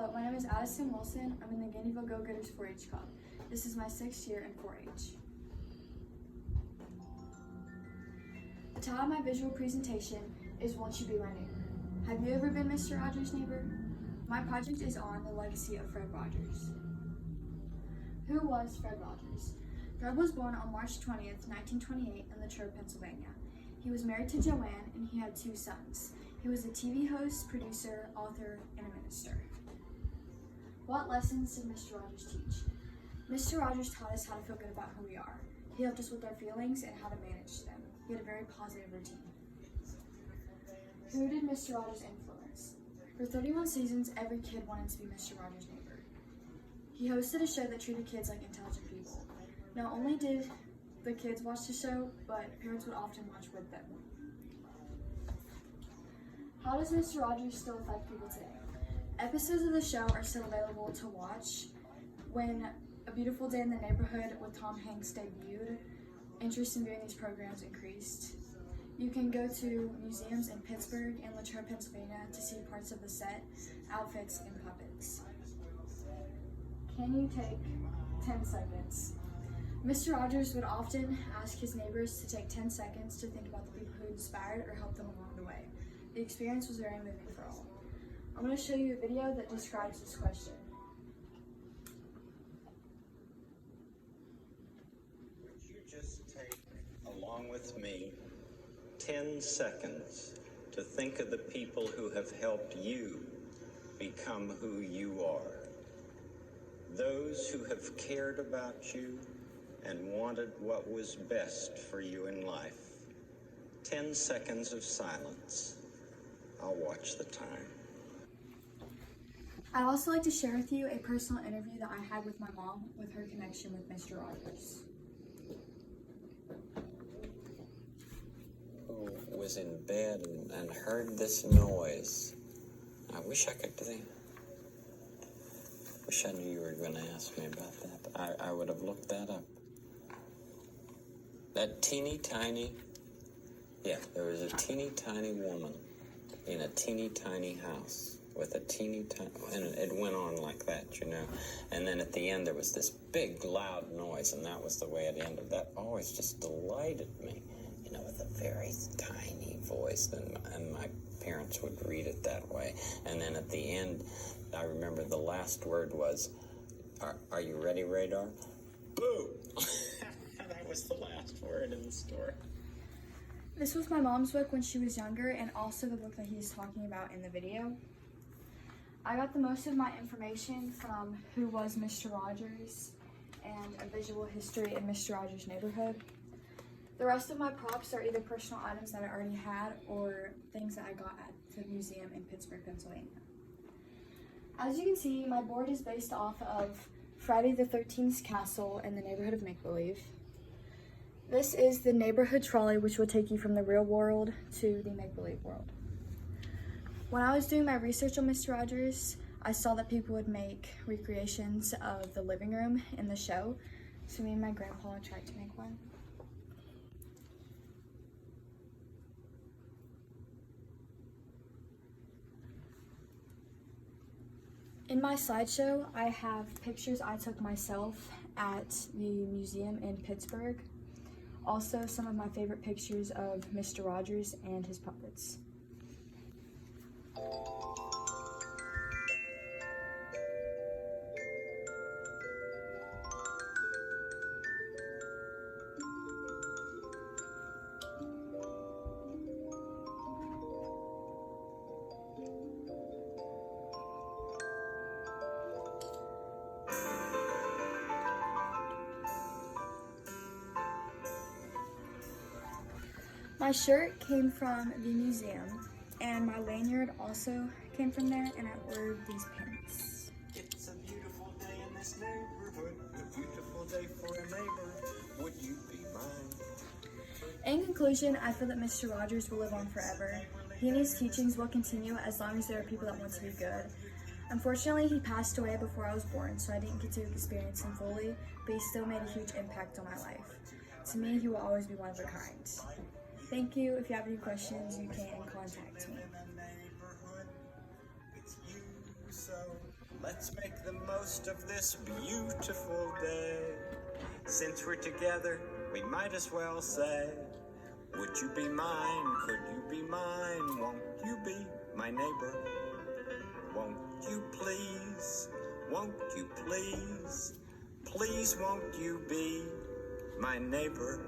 Hello, my name is Addison Wilson. I'm in the Gandyville Go-Getters 4-H Club. This is my 6th year in 4-H. The title of my visual presentation is Won't You Be My Neighbor? Have you ever been Mr. Rogers' neighbor? My project is on the legacy of Fred Rogers. Who was Fred Rogers? Fred was born on March 20th, 1928 in Latrobe, Pennsylvania. He was married to Joanne and he had 2 sons. He was a TV host, producer, author, and a minister. What lessons did Mr. Rogers teach? Mr. Rogers taught us how to feel good about who we are. He helped us with our feelings and how to manage them. He had a very positive routine. Who did Mr. Rogers influence? For 31 seasons, every kid wanted to be Mr. Rogers' neighbor. He hosted a show that treated kids like intelligent people. Not only did the kids watch the show, but parents would often watch with them. How does Mr. Rogers still affect people today? Episodes of the show are still available to watch. When A Beautiful Day in the Neighborhood with Tom Hanks debuted, interest in viewing these programs increased. You can go to museums in Pittsburgh and Latrobe, Pennsylvania to see parts of the set, outfits, and puppets. Can you take 10 seconds? Mr. Rogers would often ask his neighbors to take 10 seconds to think about the people who inspired or helped them along the way. The experience was very moving for all. I'm going to show you a video that describes this question. Would you just take, along with me, 10 seconds to think of the people who have helped you become who you are? Those who have cared about you and wanted what was best for you in life. 10 seconds of silence. I'll watch the time. I'd also like to share with you a personal interview that I had with my mom with her connection with Mr. Rogers. Who was in bed and heard this noise? I wish I could think. Wish I knew you were going to ask me about that. I would have looked that up. That teeny tiny, there was a teeny tiny woman in a teeny tiny house with a teeny tiny, and it went on like that, you know. And then at the end there was this big loud noise, and that was the way it ended. That always just delighted me, you know, with a very tiny voice, and my parents would read it that way. And then at the end, I remember the last word was, are you ready, Radar? Boo! That was the last word in the story. This was my mom's book when she was younger, and also the book that he's talking about in the video. I got the most of my information from Who Was Mr. Rogers and A Visual History in Mr. Rogers' Neighborhood. The rest of my props are either personal items that I already had or things that I got at the museum in Pittsburgh, Pennsylvania. As you can see, my board is based off of Friday the 13th's castle in the neighborhood of Make-Believe. This is the neighborhood trolley, which will take you from the real world to the make-believe world. When I was doing my research on Mr. Rogers, I saw that people would make recreations of the living room in the show, so me and my grandpa tried to make one. In my slideshow, I have pictures I took myself at the museum in Pittsburgh. Also, some of my favorite pictures of Mr. Rogers and his puppets. My shirt came from the museum, and my lanyard also came from there, and I ordered these pins. It's a beautiful day in this neighborhood, a beautiful day for a neighbor. Would you be mine? In conclusion, I feel that Mr. Rogers will live on forever. He and his teachings will continue as long as there are people that want to be good. Unfortunately, he passed away before I was born, so I didn't get to experience him fully, but he still made a huge impact on my life. To me, he will always be one of a kind. Thank you. If you have any questions, you can contact me. Let's make the most of this beautiful day. Since we're together, we might as well say, would you be mine? Could you be mine? Won't you be my neighbor? Won't you please? Won't you please? Please won't you be my neighbor?